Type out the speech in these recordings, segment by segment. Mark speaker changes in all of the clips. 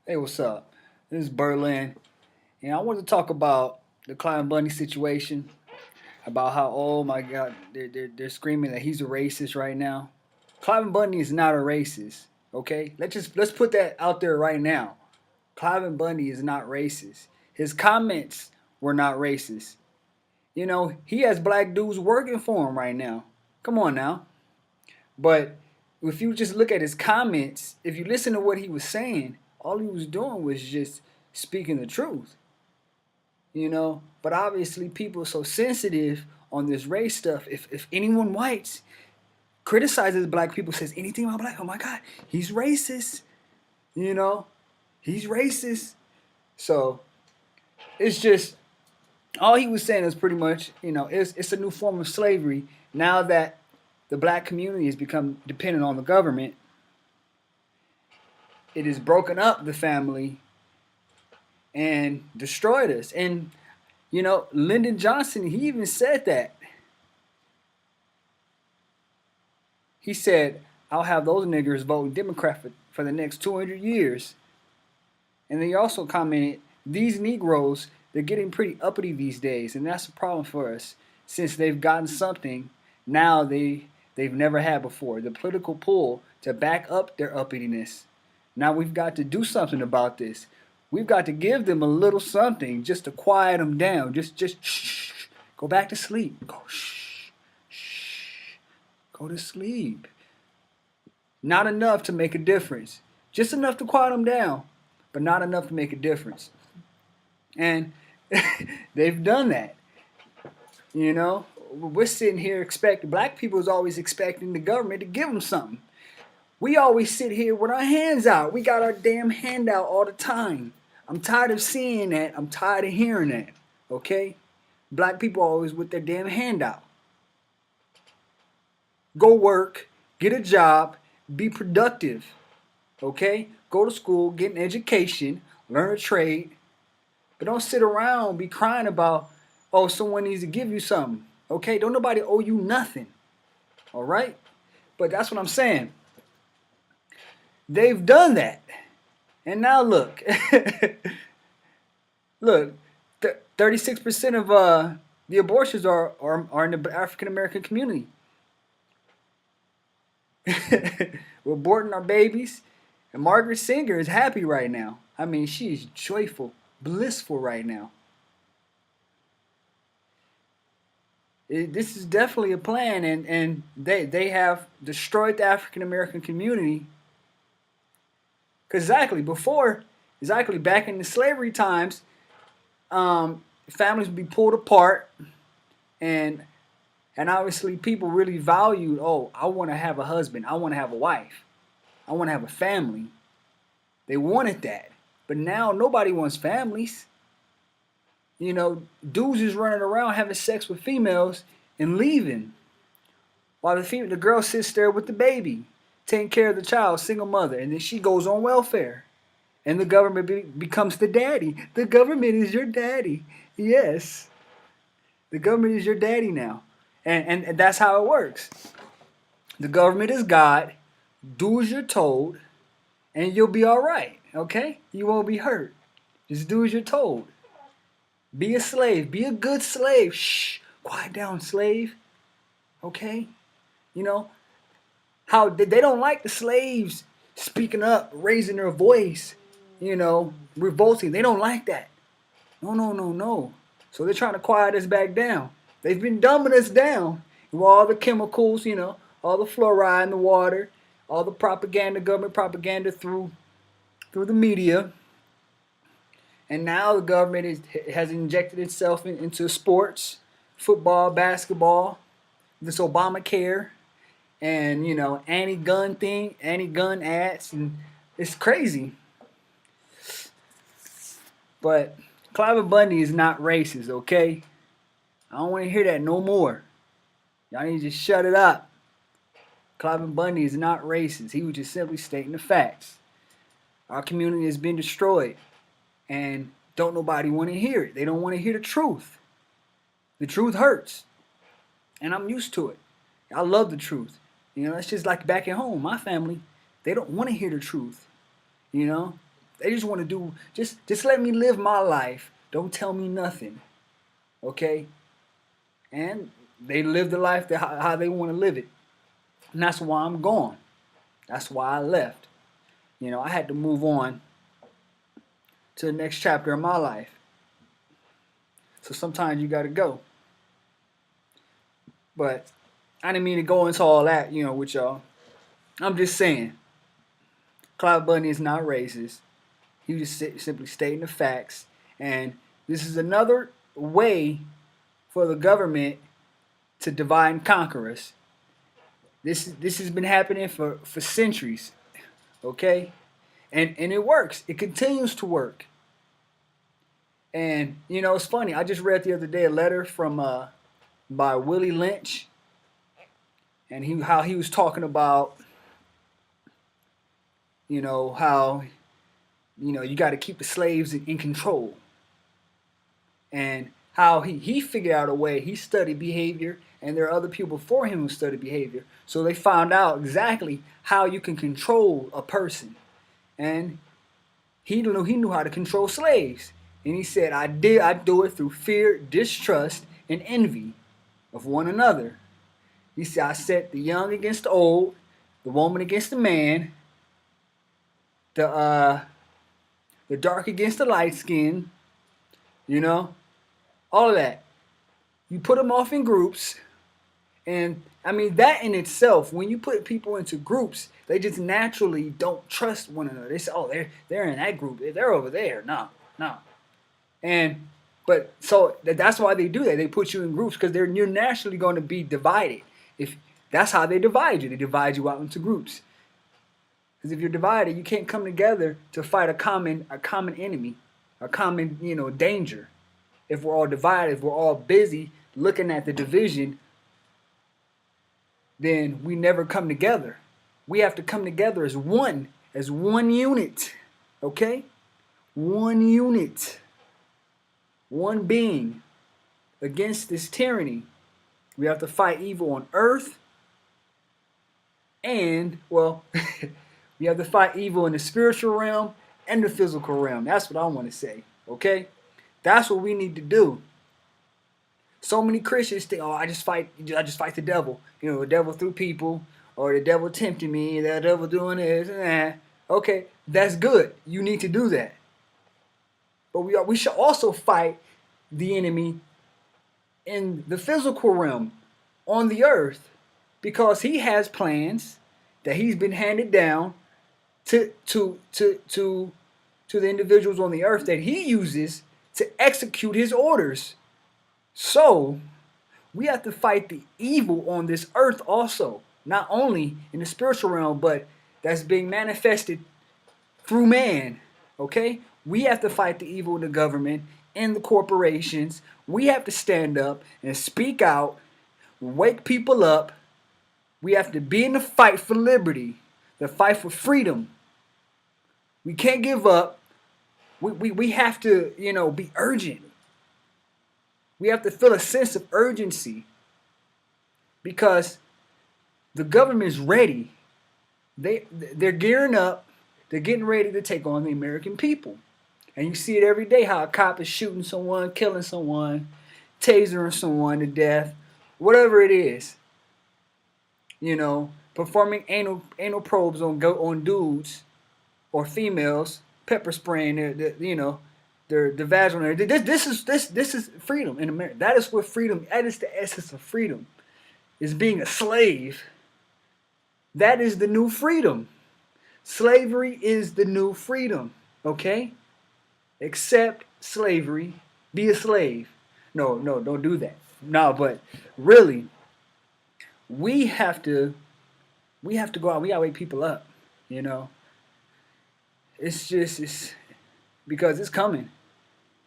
Speaker 1: Hey, what's up? This is Berlin, and I want to talk about the Cliven Bundy situation. About how, oh my God, they're screaming that he's a racist right now. Cliven Bundy is not a racist. Okay, let's put that out there right now. Cliven Bundy is not racist. His comments were not racist. You know, he has black dudes working for him right now. Come on now. But if you just look at his comments, if you listen to what he was saying, all he was doing was just speaking the truth, you know. But obviously, people are so sensitive on this race stuff. If anyone whites criticizes black people, says anything about black, oh my God, he's racist, you know, he's racist. So it's just all he was saying is pretty much, you know, it's a new form of slavery now that the black community has become dependent on the government. It has broken up the family and destroyed us. And you know, Lyndon Johnson, he even said that. He said, "I'll have those niggers voting Democrat for the next 200 years." And then he also commented, "These Negroes, they're getting pretty uppity these days, and that's a problem for us since they've gotten something now they've never had before, the political pull to back up their uppityness. Now we've got to do something about this. We've got to give them a little something just to quiet them down. Just shh, go back to sleep. Go shh, shh, go to sleep. Not enough to make a difference. Just enough to quiet them down, but not enough to make a difference." And they've done that. You know, we're sitting here expecting, black people is always expecting the government to give them something. We always sit here with our hands out. We got our damn hand out all the time. I'm tired of seeing that. I'm tired of hearing that. Okay? Black people always with their damn hand out. Go work, get a job, be productive. Okay? Go to school, get an education, learn a trade. But don't sit around be crying about, oh, someone needs to give you something. Okay? Don't nobody owe you nothing. All right? But that's what I'm saying. They've done that. And now look, look, 36% of the abortions are in the African American community. We're aborting our babies, and Margaret Singer is happy right now. I mean, she is joyful, blissful right now. This is definitely a plan, and they have destroyed the African American community. Because exactly back in the slavery times, families would be pulled apart, and obviously people really valued, oh, I want to have a husband, I want to have a wife, I want to have a family. They wanted that, but now nobody wants families. You know, dudes is running around having sex with females and leaving, while the girl sits there with the baby, taking care of the child, single mother, and then she goes on welfare. And the government becomes the daddy. The government is your daddy. Yes, the government is your daddy now. And that's how it works. The government is God. Do as you're told, and you'll be all right. Okay? You won't be hurt. Just do as you're told. Be a slave. Be a good slave. Shh. Quiet down, slave. Okay? You know, how they don't like the slaves speaking up, raising their voice, you know, revolting. They don't like that. No, no, no, no. So they're trying to quiet us back down. They've been dumbing us down with all the chemicals, you know, all the fluoride in the water, all the propaganda, government propaganda through the media. And now the government has injected itself into sports, football, basketball, this Obamacare, and you know, anti-gun ads, and it's crazy. But Cliven Bundy is not racist, okay? I don't want to hear that no more. Y'all need to just shut it up. Cliven Bundy is not racist. He was just simply stating the facts. Our community has been destroyed, and don't nobody want to hear it. They don't want to hear the truth. The truth hurts, and I'm used to it. I love the truth. You know, it's just like back at home. My family, they don't want to hear the truth. You know, They just want to do, just let me live my life. Don't tell me nothing. Okay? And they live the life that how they want to live it. And that's why I'm gone. That's why I left. I had to move on to the next chapter of my life. So sometimes you got to go. But I didn't mean to go into all that, with y'all. I'm just saying, Cliven Bundy is not racist. He was just simply stating the facts. And this is another way for the government to divide and conquer us. This has been happening for centuries. Okay? And it works. It continues to work. And, it's funny. I just read the other day a letter from by Willie Lynch. And how he was talking about, how, you got to keep the slaves in control. And how he figured out a way. He studied behavior, and there are other people before him who studied behavior. So they found out exactly how you can control a person. And he knew how to control slaves. And he said, I do it through fear, distrust, and envy of one another. He said, I set the young against the old, the woman against the man, the dark against the light skin, all of that. You put them off in groups, and I mean that in itself, when you put people into groups, they just naturally don't trust one another. They say, oh, they're in that group, they're over there. No. But so that's why they do that. They put you in groups because you're naturally going to be divided. If that's how they divide you, out into groups. Because if you're divided, you can't come together to fight a common enemy, a common danger. If we're all divided, if we're all busy looking at the division, then we never come together. We have to come together as one unit. Okay? One unit. One being against this tyranny. We have to fight evil on earth. And, well, we have to fight evil in the spiritual realm and the physical realm. That's what I want to say. Okay? That's what we need to do. So many Christians think, oh, I just fight the devil. The devil through people, or the devil tempting me, the devil doing this and that. Okay, that's good. You need to do that. But we should also fight the enemy in the physical realm, on the earth, because he has plans that he's been handed down to the individuals on the earth that he uses to execute his orders. So we have to fight the evil on this earth also, not only in the spiritual realm, but that's being manifested through man. Okay? We have to fight the evil in the government, in the corporations. We have to stand up and speak out, wake people up. We have to be in the fight for liberty, the fight for freedom. We can't give up. We have to, be urgent. We have to feel a sense of urgency because the government is ready. They're gearing up. They're getting ready to take on the American people. And you see it every day how a cop is shooting someone, killing someone, tasering someone to death, whatever it is. Performing anal probes on dudes or females, pepper spraying their vaginal. This is freedom in America. That is what freedom. That is the essence of freedom. Is being a slave. That is the new freedom. Slavery is the new freedom. Okay? Accept slavery. Be a slave. No, don't do that. No, but really, we have to go out. We gotta wake people up. It's because it's coming.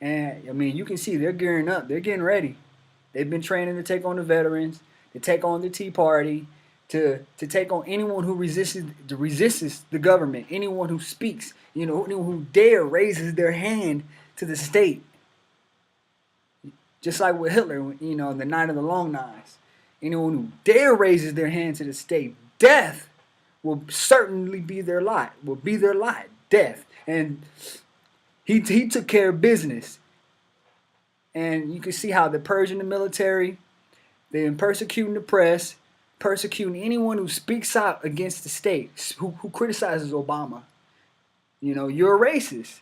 Speaker 1: And I mean, you can see they're gearing up. They're getting ready. They've been training to take on the veterans, to take on the Tea Party, to take on anyone who resists the government, anyone who speaks, anyone who dare raises their hand to the state. Just like with Hitler, the Night of the Long Knives. Anyone who dare raises their hand to the state, death will certainly be their lot. death. And he took care of business. And you can see how they're purging the military, they're persecuting the press, persecuting anyone who speaks out against the state, who criticizes Obama. You know, you're a racist.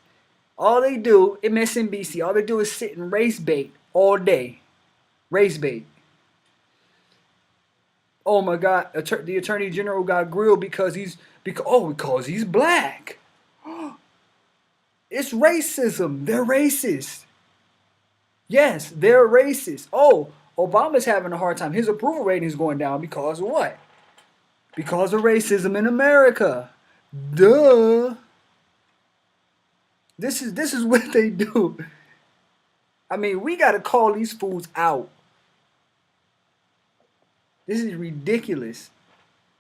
Speaker 1: All they do, MSNBC, all they do is sit and race bait all day. Race bait. Oh my God, the Attorney General got grilled because he's black. It's racism. They're racist. Yes, they're racist. Oh, Obama's having a hard time. His approval rating is going down because of what? Because of racism in America. Duh. This is what they do. I mean, we got to call these fools out. This is ridiculous.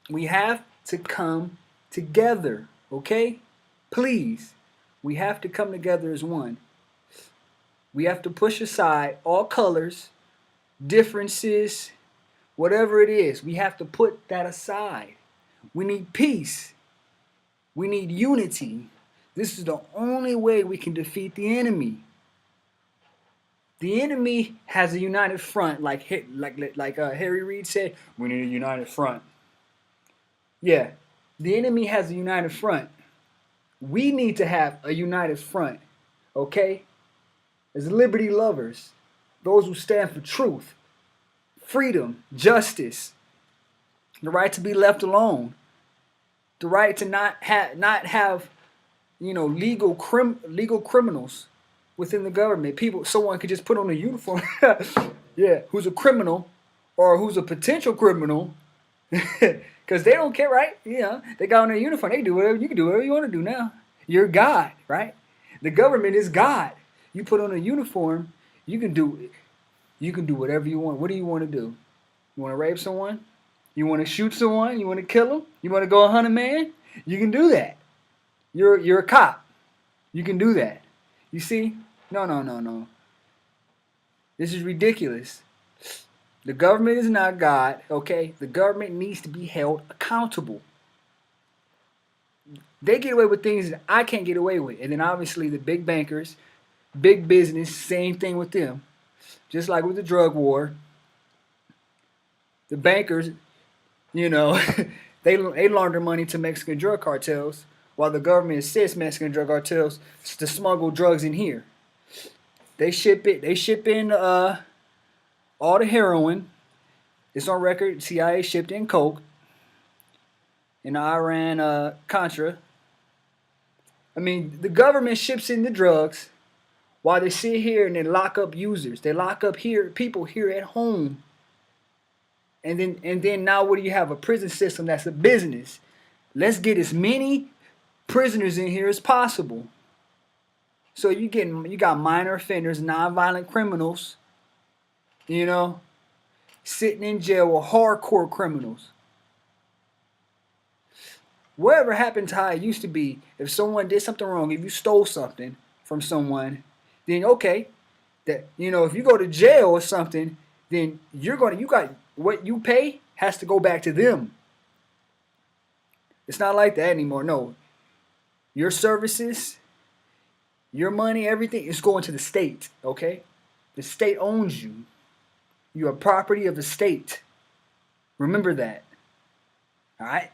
Speaker 1: We have to come together, okay? Please. We have to come together as one. We have to push aside all colors, differences, whatever it is. We have to put that aside. We need peace. We need unity. This is the only way we can defeat the enemy. The enemy has a united front, like Harry Reid said. We need a united front. Yeah, the enemy has a united front. We need to have a united front, okay? As liberty lovers, those who stand for truth, freedom, justice, the right to be left alone, the right to not have legal criminals within the government. Someone could just put on a uniform, yeah, who's a criminal or who's a potential criminal, because they don't care, right? Yeah, they got on their uniform. They do whatever you can do whatever you want to do now. You're God, right? The government is God. You put on a uniform, you can do whatever you want. What do you want to do? You want to rape someone? You want to shoot someone? You want to kill them? You want to go hunt a man? You can do that. You're a cop. You can do that. You see? No. This is ridiculous. The government is not God, okay? The government needs to be held accountable. They get away with things that I can't get away with. And then obviously the big bankers, big business, same thing with them. Just like with the drug war, the bankers, they launder money to Mexican drug cartels, while the government assists Mexican drug cartels to smuggle drugs in here. They ship in all the heroin. It's on record. CIA shipped in coke. In Iran, Contra. I mean, the government ships in the drugs while they sit here and they lock up users. They lock up people here at home. And then now what do you have? A prison system that's a business. Let's get as many prisoners in here as possible. So you got minor offenders, nonviolent criminals, sitting in jail with hardcore criminals. Whatever happened to how it used to be, if someone did something wrong, if you stole something from someone, then okay, that if you go to jail or something, then you got what you pay has to go back to them. It's not like that anymore. No. Your services, your money, everything is going to the state, okay? The state owns you. You are property of the state. Remember that. All right?